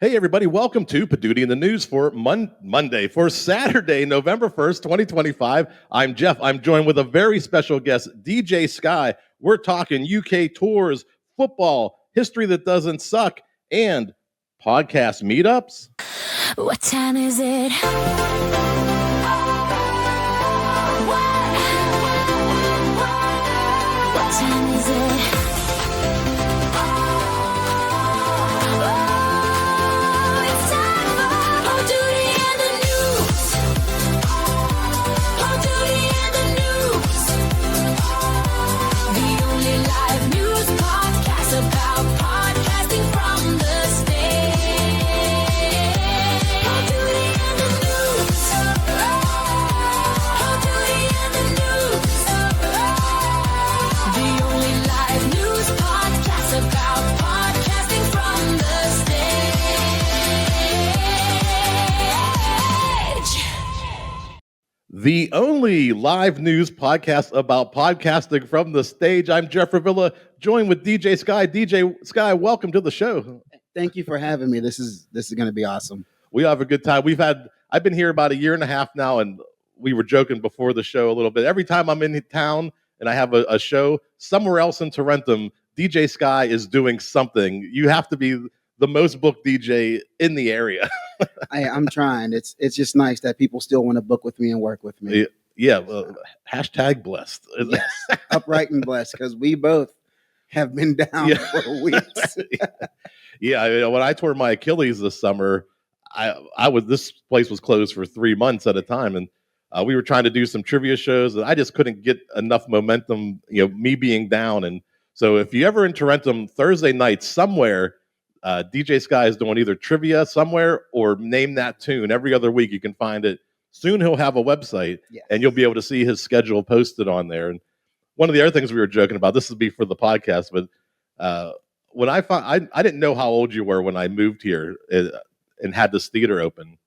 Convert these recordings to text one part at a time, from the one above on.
Hey, everybody, welcome to Poduty in the News for for Saturday, November 1st, 2025. I'm Jeff. I'm joined with a very special guest, DJ Sky. We're talking UK tours, football, history that doesn't suck, and podcast meetups. What time is it? What time is it? It's time for Poduty and the News. Poduty and the News. The only live news podcast about podcasting from the stage. Poduty and the News. Poduty and the News. The only live news podcast about podcasting from the stage. The only live news podcast about podcasting from the stage. I'm Jeff Revilla, joined with DJ Sky. DJ Sky, welcome to the show. Thank you for having me. This is going to be awesome. We have a good time. I've been here about a year and a half now, and we were joking before the show a little bit. Every time I'm in town and I have a show somewhere else in Tarentum, DJ Sky is doing something. You have to be the most booked DJ in the area. I'm trying. It's just nice that people still want to book with me and work with me. Yeah, hashtag blessed. Yes, upright and blessed, because we both have been down for weeks. Yeah, when I tore my Achilles this summer, this place was closed for 3 months at a time, and we were trying to do some trivia shows, and I just couldn't get enough momentum. Me being down, and so if you ever in Tarentum Thursday night somewhere, DJ Sky is doing either trivia somewhere or name that tune every other week. You can find it. Soon he'll have a website, and you'll be able to see his schedule posted on there. And one of the other things we were joking about, this would be for the podcast, but when I didn't know how old you were when I moved here and had this theater open.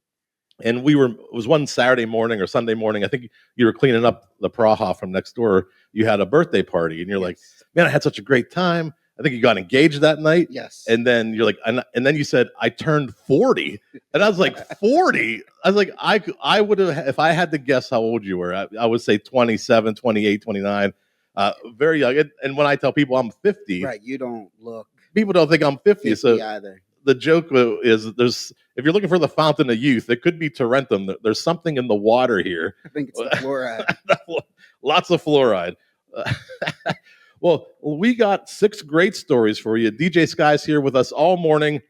And it was one Saturday morning or Sunday morning. I think you were cleaning up the Praha from next door. You had a birthday party, and you're like, man, I had such a great time. I think you got engaged that night. Yes. And then you're like, and then you said, I turned 40. And I was like, 40? I was like, I would have, if I had to guess how old you were, I would say 27, 28, 29. Very young. And when I tell people I'm 50. Right, you don't look. People don't think I'm 50. So either. The joke is if you're looking for the fountain of youth, it could be Tarentum. There's something in the water here. I think it's the fluoride. Lots of fluoride. Well, we got 6 great stories for you. DJ Sky's here with us all morning,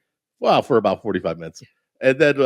for about 45 minutes. And then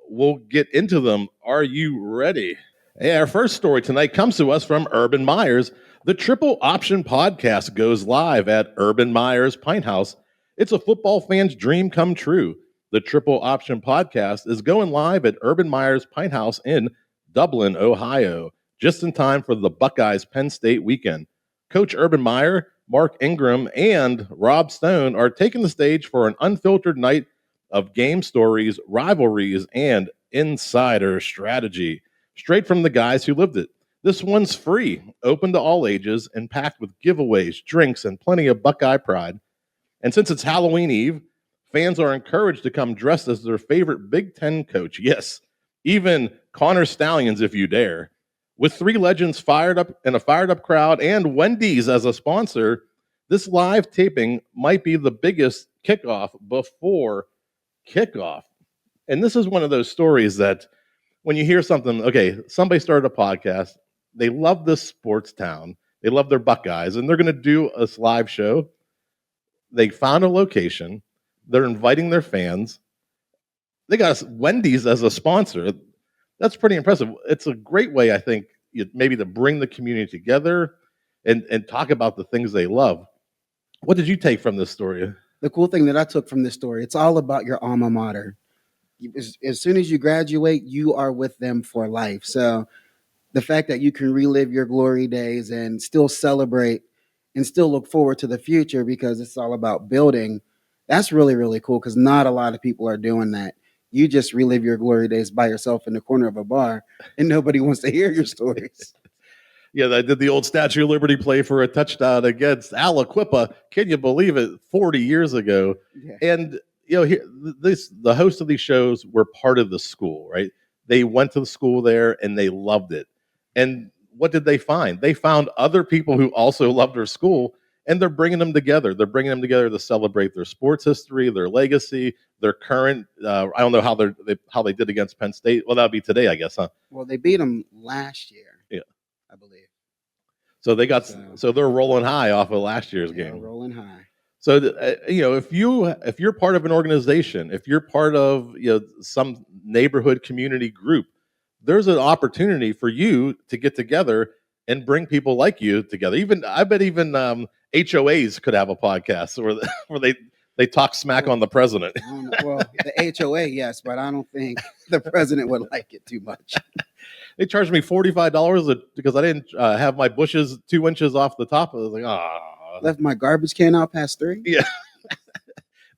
we'll get into them. Are you ready? Hey, our first story tonight comes to us from Urban Myers. The Triple Option Podcast goes live at Urban Myers Pint House. It's a football fan's dream come true. The Triple Option Podcast is going live at Urban Myers Pint House in Dublin, Ohio, just in time for the Buckeyes Penn State weekend. Coach Urban Meyer, Mark Ingram, and Rob Stone are taking the stage for an unfiltered night of game stories, rivalries, and insider strategy, straight from the guys who lived it. This one's free, open to all ages, and packed with giveaways, drinks, and plenty of Buckeye pride. And since it's Halloween Eve, fans are encouraged to come dressed as their favorite Big Ten coach. Yes, even Connor Stallions if you dare. With 3 legends fired up and a fired up crowd and Wendy's as a sponsor, this live taping might be the biggest kickoff before kickoff. And this is one of those stories that when you hear something, okay, somebody started a podcast, they love this sports town, they love their Buckeyes, and they're going to do a live show. They found a location, they're inviting their fans. They got Wendy's as a sponsor. That's pretty impressive. It's a great way, I think, maybe to bring the community together and talk about the things they love. What did you take from this story? The cool thing that I took from this story, it's all about your alma mater. As soon as you graduate, you are with them for life. So the fact that you can relive your glory days and still celebrate and still look forward to the future because it's all about building, that's really, really cool because not a lot of people are doing that. You just relive your glory days by yourself in the corner of a bar, and nobody wants to hear your stories. Yeah, they did the old Statue of Liberty play for a touchdown against Aliquippa. Can you believe it? 40 years ago. Yeah. And the hosts of these shows were part of the school, right? They went to the school there and they loved it. And what did they find? They found other people who also loved their school, and they're bringing them together. They're bringing them together to celebrate their sports history, their legacy, their current. I don't know how they did against Penn State. Well, that'll be today, I guess, huh? Well, they beat them last year. Yeah, I believe. So they're rolling high off of last year's game. Rolling high. So if you're part of an organization, if you're part of some neighborhood community group, there's an opportunity for you to get together and bring people like you together. I bet even HOAs could have a podcast where they talk smack on the president. I don't know. Well, the HOA, yes, but I don't think the president would like it too much. They charged me $45 because I didn't have my bushes 2 inches off the top. I was like, left my garbage can out past 3. Yeah.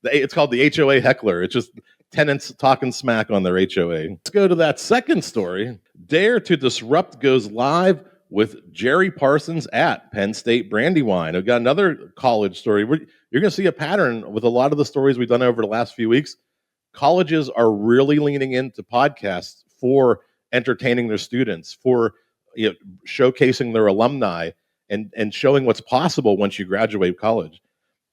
It's called the HOA heckler. It's just tenants talking smack on their HOA. Let's go to that second story. Dare to Disrupt goes live with Jerry Parsons at Penn State Brandywine. I've got another college story. You're going to see a pattern with a lot of the stories we've done over the last few weeks. Colleges are really leaning into podcasts for entertaining their students, for showcasing their alumni and showing what's possible once you graduate college.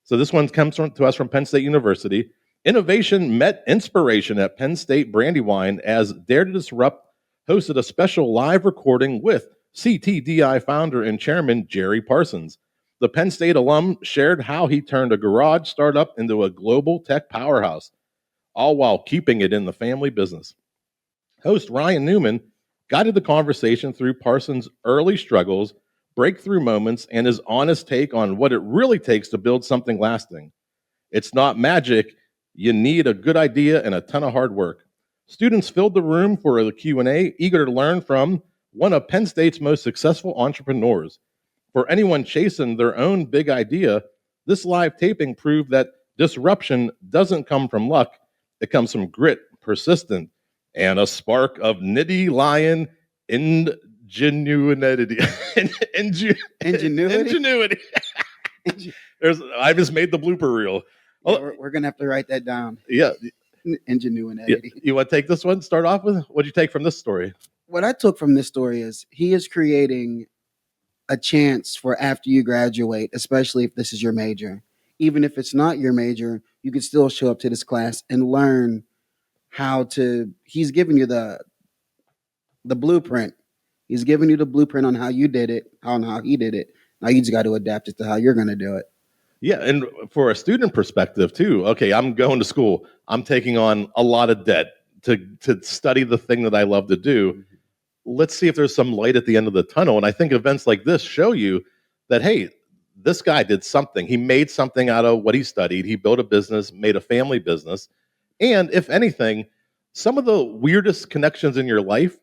So this one comes to us from Penn State University. Innovation met inspiration at Penn State Brandywine as Dare to Disrupt hosted a special live recording with CTDI founder and chairman Jerry Parsons. The Penn State alum shared how he turned a garage startup into a global tech powerhouse, all while keeping it in the family business. Host Ryan Newman guided the conversation through Parsons' early struggles, breakthrough moments, and his honest take on what it really takes to build something lasting. It's not magic. You need a good idea and a ton of hard work. Students filled the room for a Q&A, eager to learn from one of Penn State's most successful entrepreneurs. For anyone chasing their own big idea, this live taping proved that disruption doesn't come from luck. It comes from grit, persistence, and a spark of nitty lion ingenuity. Ingenuity. I just made the blooper reel. Yeah, we're going to have to write that down. Yeah. Ingenuity. You want to take this one? Start off with? What did you take from this story? What I took from this story is he is creating a chance for after you graduate, especially if this is your major. Even if it's not your major, you can still show up to this class and learn he's giving you the blueprint. He's giving you the blueprint on how you did it, on how he did it. Now you just got to adapt it to how you're going to do it. Yeah, and for a student perspective too, okay, I'm going to school. I'm taking on a lot of debt to study the thing that I love to do. Mm-hmm. Let's see if there's some light at the end of the tunnel. And I think events like this show you that, hey, this guy did something. He made something out of what he studied. He built a business, made a family business. And if anything, some of the weirdest connections in your life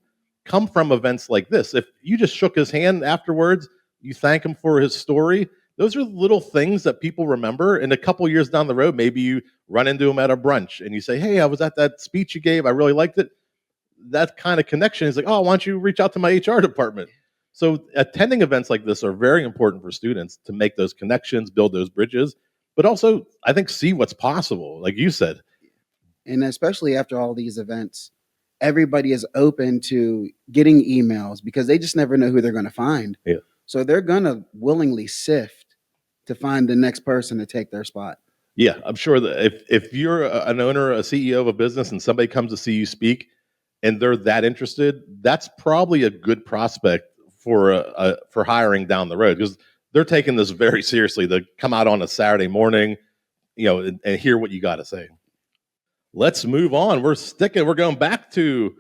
come from events like this. If you just shook his hand afterwards, you thank him for his story. Those are little things that people remember. And a couple years down the road, maybe you run into him at a brunch and you say, hey, I was at that speech you gave. I really liked it. That kind of connection is like, oh, why don't you reach out to my HR department? So attending events like this are very important for students to make those connections, build those bridges, but also, I think, see what's possible, like you said. And especially after all these events, everybody is open to getting emails because they just never know who they're going to find. Yeah. So they're going to willingly sift to find the next person to take their spot. Yeah, I'm sure that if you're an owner, a CEO of a business, and somebody comes to see you speak, and they're that interested, that's probably a good prospect for hiring down the road because they're taking this very seriously. They come out on a Saturday morning, and hear what you got to say. Let's move on. We're going back to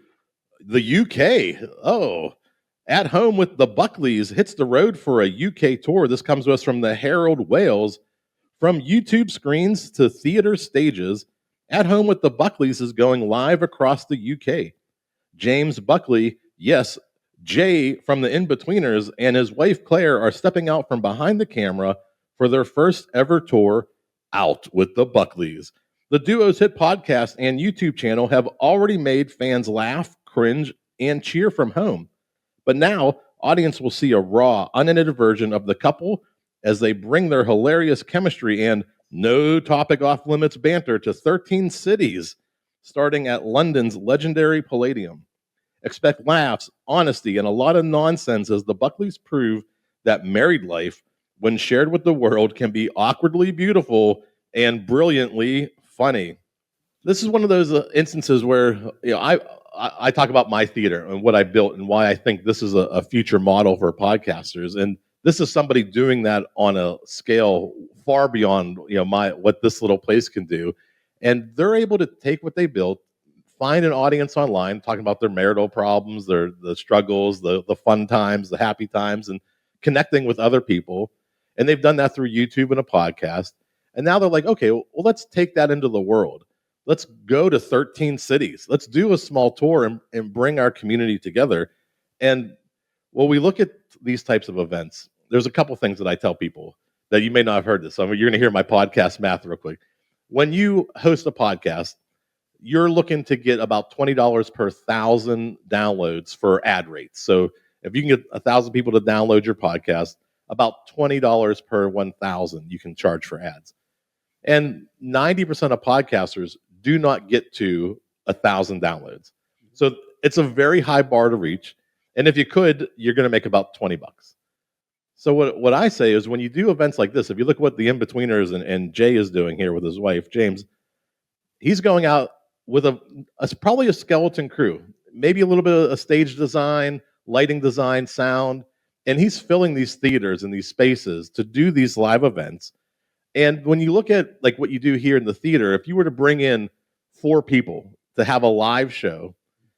the UK. Oh, At Home with the Buckleys hits the road for a UK tour. This comes to us from the Herald, Wales. From YouTube screens to theater stages, At Home with the Buckleys is going live across the UK. James Buckley, yes, Jay from the In-Betweeners, and his wife Claire are stepping out from behind the camera for their first ever tour, Out with the Buckleys. The duo's hit podcast and YouTube channel have already made fans laugh, cringe, and cheer from home. But now, audience will see a raw, unedited version of the couple as they bring their hilarious chemistry and No topic off limits banter to 13 cities, starting at London's legendary Palladium. Expect laughs, honesty, and a lot of nonsense as the Buckleys prove that married life, when shared with the world, can be awkwardly beautiful and brilliantly funny. This is one of those instances where I talk about my theater and what I built and why I think this is a future model for podcasters. And this is somebody doing that on a scale far beyond my what this little place can do. And they're able to take what they built, find an audience online, talking about their marital problems, the struggles, the fun times, the happy times, and connecting with other people. And they've done that through YouTube and a podcast. And now they're like, okay, well, let's take that into the world. Let's go to 13 cities. Let's do a small tour and bring our community together. And when we look at these types of events, there's a couple things that I tell people that you may not have heard this. So you're going to hear my podcast math real quick. When you host a podcast, you're looking to get about $20 per 1,000 downloads for ad rates. So if you can get 1,000 people to download your podcast, about $20 per 1,000 you can charge for ads. And 90% of podcasters do not get to 1,000 downloads. So it's a very high bar to reach. And if you could, you're going to make about $20. So what I say is when you do events like this, if you look at what the In-Betweeners and Jay is doing here with his wife, James, he's going out with probably a skeleton crew, maybe a little bit of a stage design, lighting design, sound, and he's filling these theaters and these spaces to do these live events. And when you look at like what you do here in the theater, if you were to bring in 4 people to have a live show,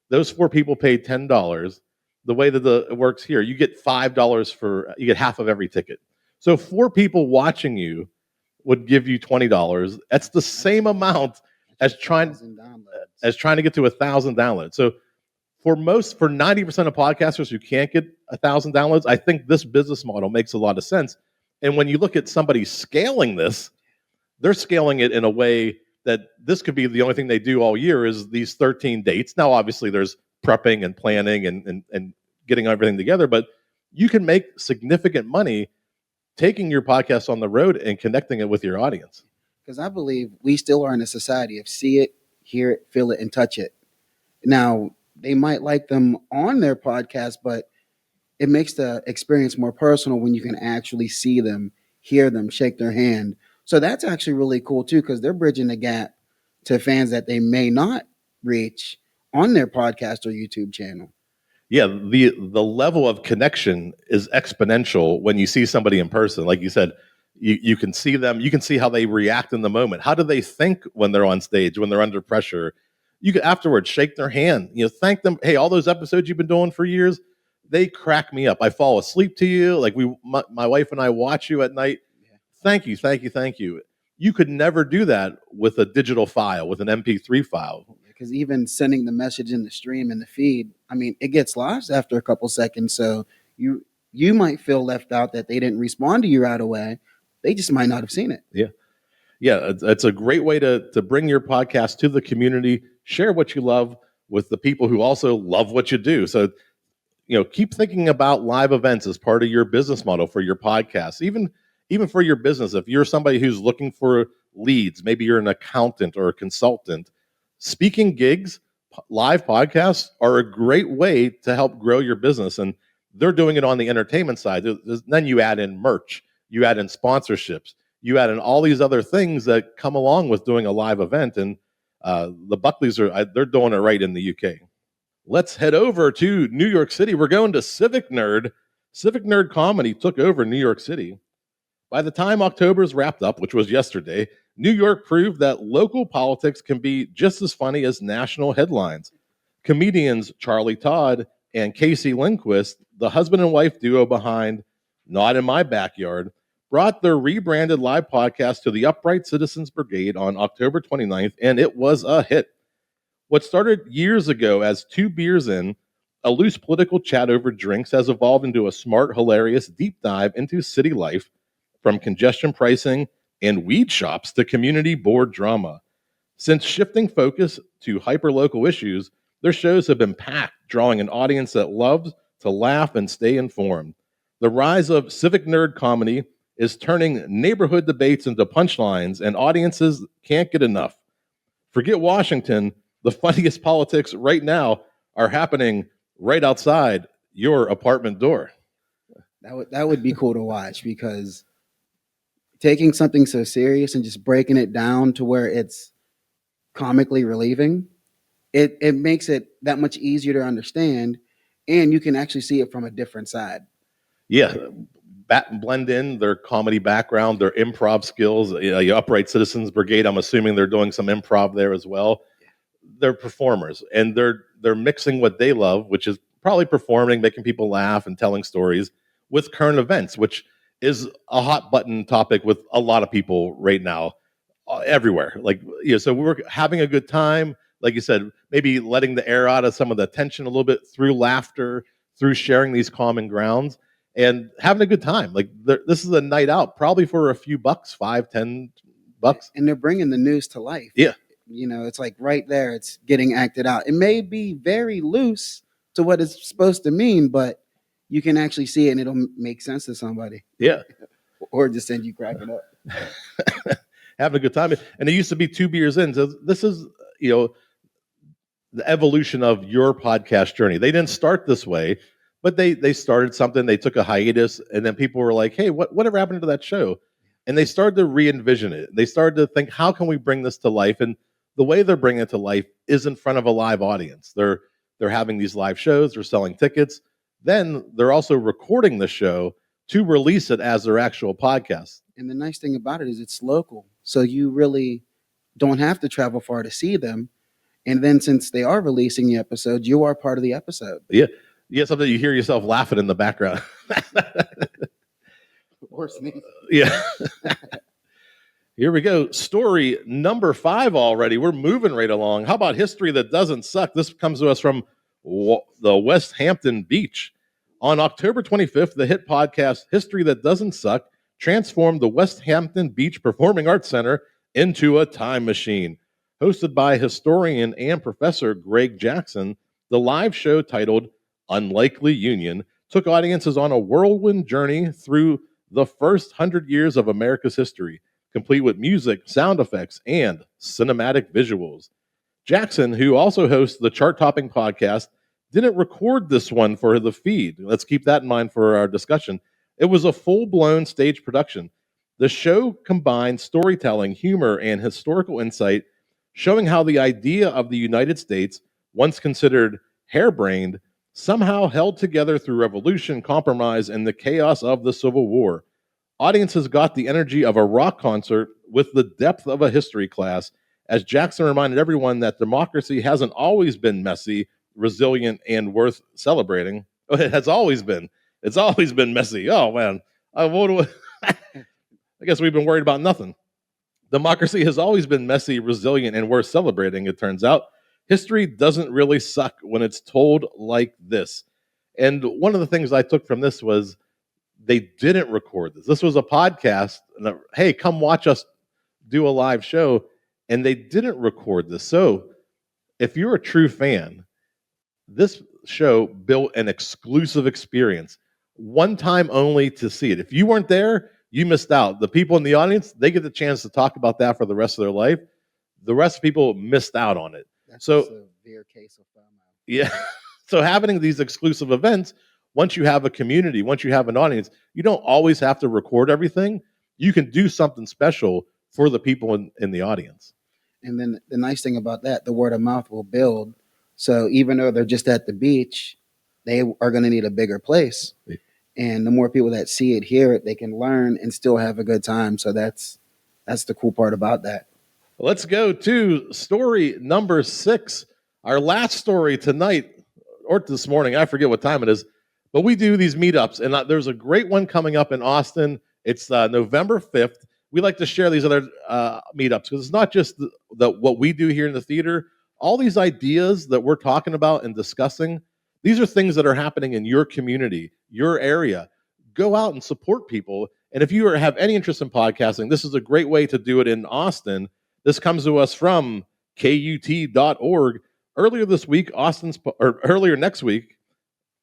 those 4 people paid $10. The way that it works here, you get $5 you get half of every ticket. So 4 people watching you would give you $20. That's the same amount as trying to get to 1,000 downloads. So for 90% of podcasters who can't get 1,000 downloads, I think this business model makes a lot of sense. And when you look at somebody scaling this, they're scaling it in a way that this could be the only thing they do all year is these 13 dates. Now, obviously, there's prepping and planning and getting everything together, but you can make significant money taking your podcast on the road and connecting it with your audience. Because I believe we still are in a society of see it, hear it, feel it, and touch it. Now, they might like them on their podcast, but it makes the experience more personal when you can actually see them, hear them, shake their hand. So that's actually really cool too, because they're bridging the gap to fans that they may not reach on their podcast or YouTube channel. Yeah, the level of connection is exponential when you see somebody in person. Like you said, you can see them, you can see how they react in the moment. How do they think when they're on stage, when they're under pressure? You can afterwards shake their hand, thank them. Hey, all those episodes you've been doing for years, they crack me up. I fall asleep to you. Like my wife and I watch you at night. Yeah. Thank you, thank you, thank you. You could never do that with a digital file, with an MP3 file. Because even sending the message in the stream and the feed, I mean, it gets lost after a couple seconds. So you might feel left out that they didn't respond to you right away. They just might not have seen it. Yeah. Yeah, it's a great way to bring your podcast to the community, share what you love with the people who also love what you do. So, keep thinking about live events as part of your business model for your podcast, even for your business. If you're somebody who's looking for leads, maybe you're an accountant or a consultant, speaking gigs, live podcasts are a great way to help grow your business. And they're doing it on the entertainment side. Then you add in merch, you add in sponsorships, you add in all these other things that come along with doing a live event. And the Buckleys they're doing it right in the UK. Let's head over to New York City. We're going to Civic Nerd. Civic Nerd Comedy took over New York City. By the time October's wrapped up, which was yesterday, New York proved that local politics can be just as funny as national headlines. Comedians Charlie Todd and Casey Lindquist, the husband and wife duo behind Not in My Backyard, brought their rebranded live podcast to the Upright Citizens Brigade on October 29th, and it was a hit. What started years ago as 2 beers in, a loose political chat over drinks has evolved into a smart, hilarious deep dive into city life, from congestion pricing and weed shops to community board drama. Since shifting focus to hyper-local issues, their shows have been packed, drawing an audience that loves to laugh and stay informed. The rise of Civic Nerd Comedy is turning neighborhood debates into punchlines, and audiences can't get enough. Forget Washington. The funniest politics right now are happening right outside your apartment door. That would be cool to watch, because taking something so serious and just breaking it down to where it's comically relieving, it makes it that much easier to understand, and you can actually see it from a different side. Yeah, blend in their comedy background, their improv skills. Your Upright Citizens Brigade, I'm assuming they're doing some improv there as well. They're performers, and they're mixing what they love, which is probably performing, making people laugh and telling stories, with current events, which is a hot button topic with a lot of people right now, everywhere. So we're having a good time. Like you said, maybe letting the air out of some of the tension a little bit through laughter, through sharing these common grounds, and having a good time. This is a night out, probably for a few bucks, $5-10. And they're bringing the news to life. Yeah. It's like right there, it's getting acted out. It may be very loose to what it's supposed to mean, but you can actually see it and it'll make sense to somebody. Yeah. Or just send you cracking up. Having a good time. And it used to be 2 beers in. So this is, the evolution of your podcast journey. They didn't start this way, but they started something. They took a hiatus, and then people were like, hey, whatever happened to that show? And they started to re-envision it. They started to think, how can we bring this to life? And the way they're bringing it to life is in front of a live audience. They're having these live shows. They're selling tickets. Then they're also recording the show to release it as their actual podcast. And the nice thing about it is it's local. So you really don't have to travel far to see them. And then since they are releasing the episode, you are part of the episode. Yeah. Yeah, something you hear yourself laughing in the background. Or sneeze. Yeah. Here we go. Story number 5 already. We're moving right along. How about history that doesn't suck? This comes to us from the West Hampton Beach. On October 25th, the hit podcast History That Doesn't Suck transformed the West Hampton Beach Performing Arts Center into a time machine. Hosted by historian and professor Greg Jackson, the live show titled Unlikely Union took audiences on a whirlwind journey through the first 100 years of America's history, complete with music, sound effects, and cinematic visuals. Jackson, who also hosts the chart-topping podcast, didn't record this one for the feed. Let's keep that in mind for our discussion. It was a full-blown stage production. The show combined storytelling, humor, and historical insight, showing how the idea of the United States, once considered harebrained, somehow held together through revolution, compromise, and the chaos of the Civil War. Audiences got the energy of a rock concert with the depth of a history class, as Jackson reminded everyone that democracy hasn't always been messy, resilient, and worth celebrating. It has always been. It's always been messy. Oh, man. I guess we've been worried about nothing. Democracy has always been messy, resilient, and worth celebrating, it turns out. History doesn't really suck when it's told like this. And one of the things I took from this was they didn't record this. This was a podcast. Hey, come watch us do a live show. And they didn't record this. So if you're a true fan, this show built an exclusive experience, one time only to see it. If you weren't there, you missed out. The people in the audience, they get the chance to talk about that for the rest of their life. The rest of people missed out on it. That's So a severe case of FOMO. yeah. So having these exclusive events, once you have a community, once you have an audience, you don't always have to record everything. You can do something special for the people in the audience. And then the nice thing about that, the word of mouth will build. So even though they're just at the beach, they are going to need a bigger place. Yeah. And the more people that see it, hear it, they can learn and still have a good time. So that's the cool part about that. Let's go to story number 6. Our last story tonight, or this morning, I forget what time it is, but we do these meetups, and there's a great one coming up in Austin. It's November 5th. We like to share these other meetups because it's not just what we do here in the theater. All these ideas that we're talking about and discussing, these are things that are happening in your community, your area. Go out and support people. And if you have any interest in podcasting, this is a great way to do it in Austin. This comes to us from KUT.org. Earlier next week,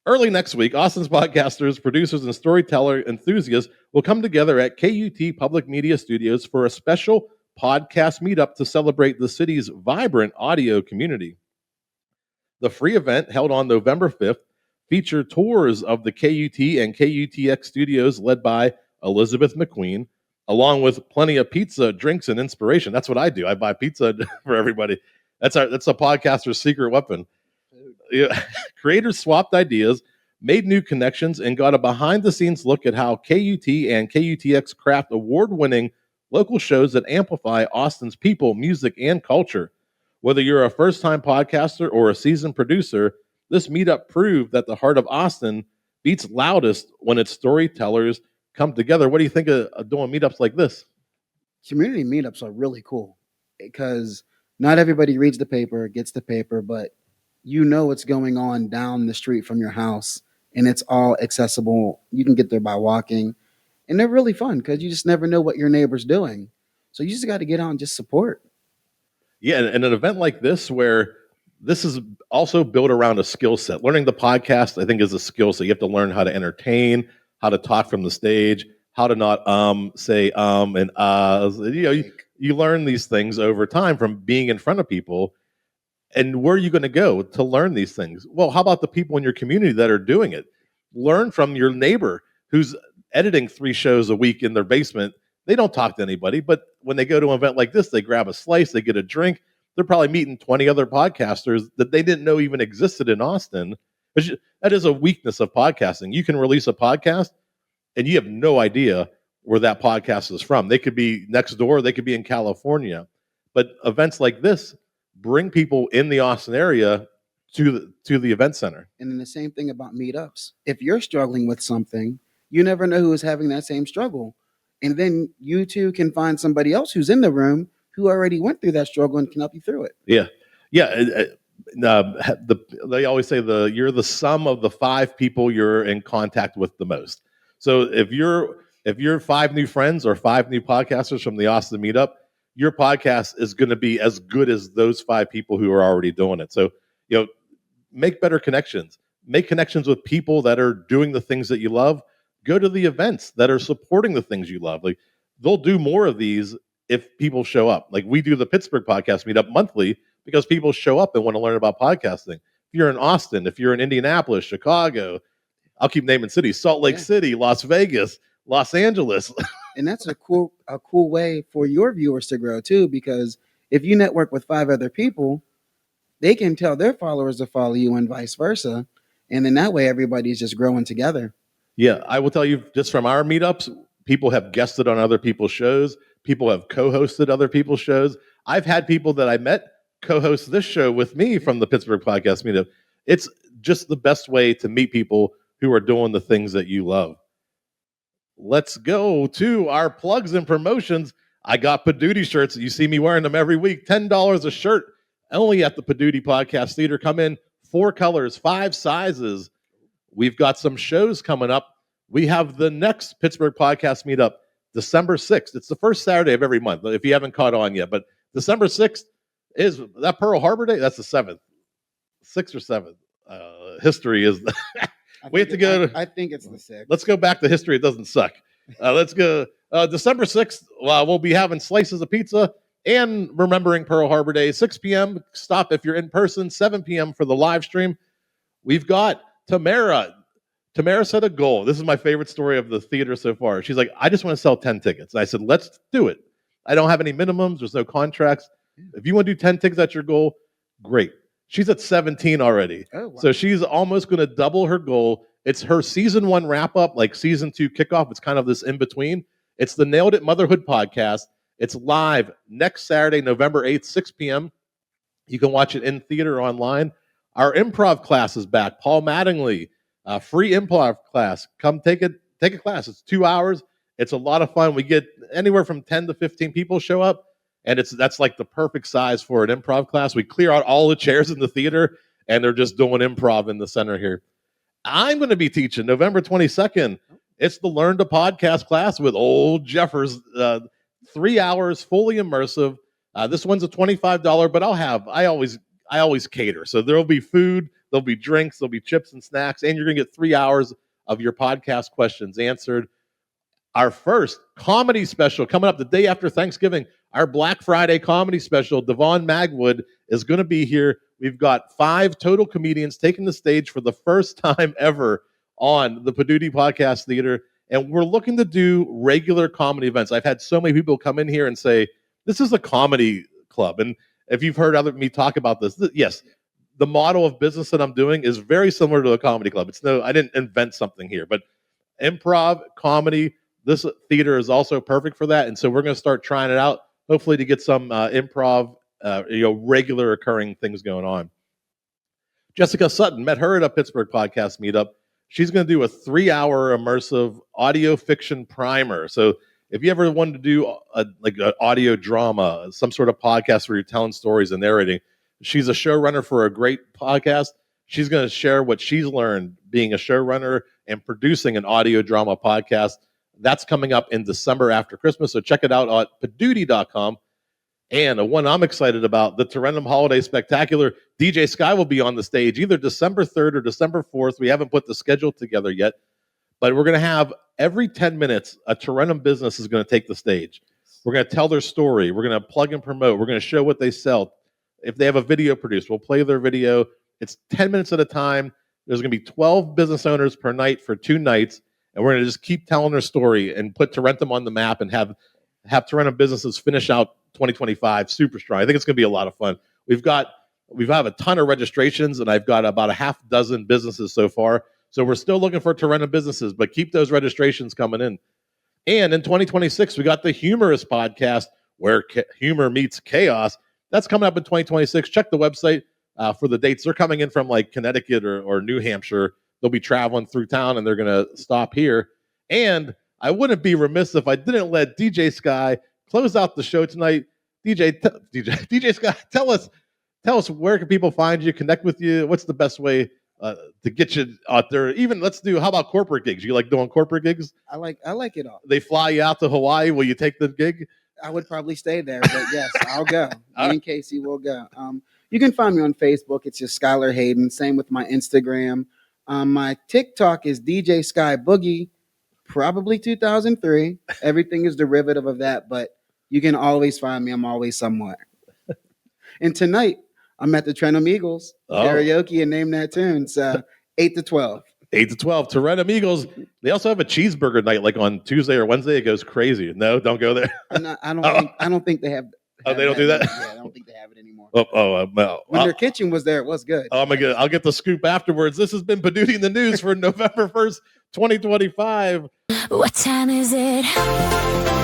Early next week, Austin's podcasters, producers, and storyteller enthusiasts will come together at KUT Public Media Studios for a special podcast meetup to celebrate the city's vibrant audio community. The free event, held on November 5th, featured tours of the KUT and KUTX studios led by Elizabeth McQueen, along with plenty of pizza, drinks, and inspiration. That's what I do. I buy pizza for everybody. That's a podcaster's secret weapon. Yeah. Creators swapped ideas, made new connections, and got a behind-the-scenes look at how KUT and KUTX craft award-winning local shows that amplify Austin's people, music, and culture. Whether you're a first-time podcaster or a seasoned producer, this meetup proved that the heart of Austin beats loudest when its storytellers come together. What do you think of doing meetups like this? Community meetups are really cool because not everybody reads the paper, gets the paper, but you know what's going on down the street from your house, and it's all accessible. You can get there by walking, and they're really fun because you just never know what your neighbor's doing. So you just got to get out and just support. Yeah, and an event like this where this is also built around a skill set. Learning the podcast, I think, is a skill set. You have to learn how to entertain, how to talk from the stage, how to not say and you learn these things over time from being in front of people. And where are you going to go to learn these things? Well, how about the people in your community that are doing it? Learn from your neighbor who's editing 3 shows a week in their basement. They don't talk to anybody, but when they go to an event like this, they grab a slice, they get a drink. They're probably meeting 20 other podcasters that they didn't know even existed in Austin. That is a weakness of podcasting. You can release a podcast and you have no idea where that podcast is from. They could be next door, they could be in California. But events like this bring people in the Austin area to the event center. And then the same thing about meetups. If you're struggling with something, you never know who is having that same struggle. And then you too can find somebody else who's in the room who already went through that struggle and can help you through it. Yeah. They always say you're the sum of the 5 people you're in contact with the most. So if you're 5 new friends or 5 new podcasters from the Austin meetup, your podcast is going to be as good as those 5 people who are already doing it. So, make better connections. Make connections with people that are doing the things that you love. Go to the events that are supporting the things you love. Like, they'll do more of these if people show up. Like, we do the Pittsburgh podcast meetup monthly because people show up and want to learn about podcasting. If you're in Austin, if you're in Indianapolis, Chicago, I'll keep naming cities, Salt Lake City, Las Vegas, Los Angeles. And that's a cool way for your viewers to grow too, because if you network with 5 other people, they can tell their followers to follow you and vice versa. And then that way everybody's just growing together. Yeah, I will tell you, just from our meetups, people have guested on other people's shows. People have co-hosted other people's shows. I've had people that I met co-host this show with me from the Pittsburgh Podcast Meetup. It's just the best way to meet people who are doing the things that you love. Let's go to our plugs and promotions. I got Poduty shirts. You see me wearing them every week. $10 a shirt, only at the Poduty Podcast Theater. Come in 4 colors, 5 sizes. We've got some shows coming up. We have the next Pittsburgh Podcast Meetup, December 6th. It's the first Saturday of every month, if you haven't caught on yet. But December 6th is that Pearl Harbor Day? That's the 7th. 6th or 7th. History is... We have to go. I think it's the 6th. Let's go back to history. It doesn't suck. Let's go. December 6th, we'll be having slices of pizza and remembering Pearl Harbor Day. 6 p.m. Stop if you're in person. 7 p.m. for the live stream. We've got Tamara. Tamara set a goal. This is my favorite story of the theater so far. She's like, I just want to sell 10 tickets. And I said, let's do it. I don't have any minimums. There's no contracts. If you want to do 10 tickets, that's your goal. Great. She's at 17 already. Oh, wow. So she's almost going to double her goal. It's her season 1 wrap up, like season 2 kickoff. It's kind of this in between. It's the Nailed It Motherhood podcast. It's live next Saturday, November 8th, 6 p.m. You can watch it in theater or online. Our improv class is back. Paul Mattingly, free improv class. Come take a class. It's 2 hours. It's a lot of fun. We get anywhere from 10 to 15 people show up. And that's like the perfect size for an improv class. We clear out all the chairs in the theater, and they're just doing improv in the center here. I'm going to be teaching November 22nd. It's the Learn to Podcast class with old Jeffers. 3 hours, fully immersive. This one's a $25, but I always cater. So there'll be food. There'll be drinks, there'll be chips and snacks, and you're going to get 3 hours of your podcast questions answered. Our first comedy special coming up the day after Thanksgiving, our Black Friday comedy special, Devon Magwood is going to be here. We've got 5 total comedians taking the stage for the first time ever on the Poduty Podcast Theater. And we're looking to do regular comedy events. I've had so many people come in here and say, this is a comedy club. And if you've heard me talk about this, yes, the model of business that I'm doing is very similar to a comedy club. I didn't invent something here, but improv, comedy, this theater is also perfect for that. And so we're going to start trying it out, hopefully to get some improv, regular occurring things going on. Jessica Sutton, met her at a Pittsburgh podcast meetup. She's going to do a 3-hour immersive audio fiction primer. So if you ever wanted to do an audio drama, some sort of podcast where you're telling stories and narrating, she's a showrunner for a great podcast. She's going to share what she's learned being a showrunner and producing an audio drama podcast. That's coming up in December after Christmas. So check it out at poduty.com. And one I'm excited about, the Tarentum Holiday Spectacular. DJ Sky will be on the stage either December 3rd or December 4th. We haven't put the schedule together yet, but we're going to have every 10 minutes, a Tarentum business is going to take the stage. We're going to tell their story. We're going to plug and promote. We're going to show what they sell. If they have a video produced, we'll play their video. It's 10 minutes at a time. There's going to be 12 business owners per night for 2 nights, and we're going to just keep telling their story and put Tarentum on the map and have Tarentum businesses finish out 2025 super strong. I think it's going to be a lot of fun. We've have a ton of registrations, and I've got about a half dozen businesses so far. So we're still looking for Tarentum businesses, but keep those registrations coming in. And in 2026, we got the Humorous podcast where humor meets chaos. That's coming up in 2026. Check the website for the dates. They're coming in from like Connecticut or New Hampshire. They'll be traveling through town, and they're going to stop here. And I wouldn't be remiss if I didn't let DJ Sky close out the show tonight. DJ Sky, tell us where can people find you, connect with you? What's the best way to get you out there? Even how about corporate gigs? You like doing corporate gigs? I like it all. They fly you out to Hawaii. Will you take the gig? I would probably stay there, but yes, I'll go. Me and Casey will go. You can find me on Facebook. It's just Skylar Hayden. Same with my Instagram. My TikTok is DJ Sky Boogie, probably 2003. Everything is derivative of that, but you can always find me. I'm always somewhere. And tonight, I'm at the Tarentum Eagles karaoke and name that tune. So 8 to 12. 8 to 12. Tarentum Eagles. They also have a cheeseburger night, like on Tuesday or Wednesday. It goes crazy. No, don't go there. I don't think they have. They don't do that. Yeah, I don't think they have it anymore. No. When their kitchen was there, it was good. I'll get the scoop afterwards. This has been Poduty in the News for November 1st, 2025. What time is it?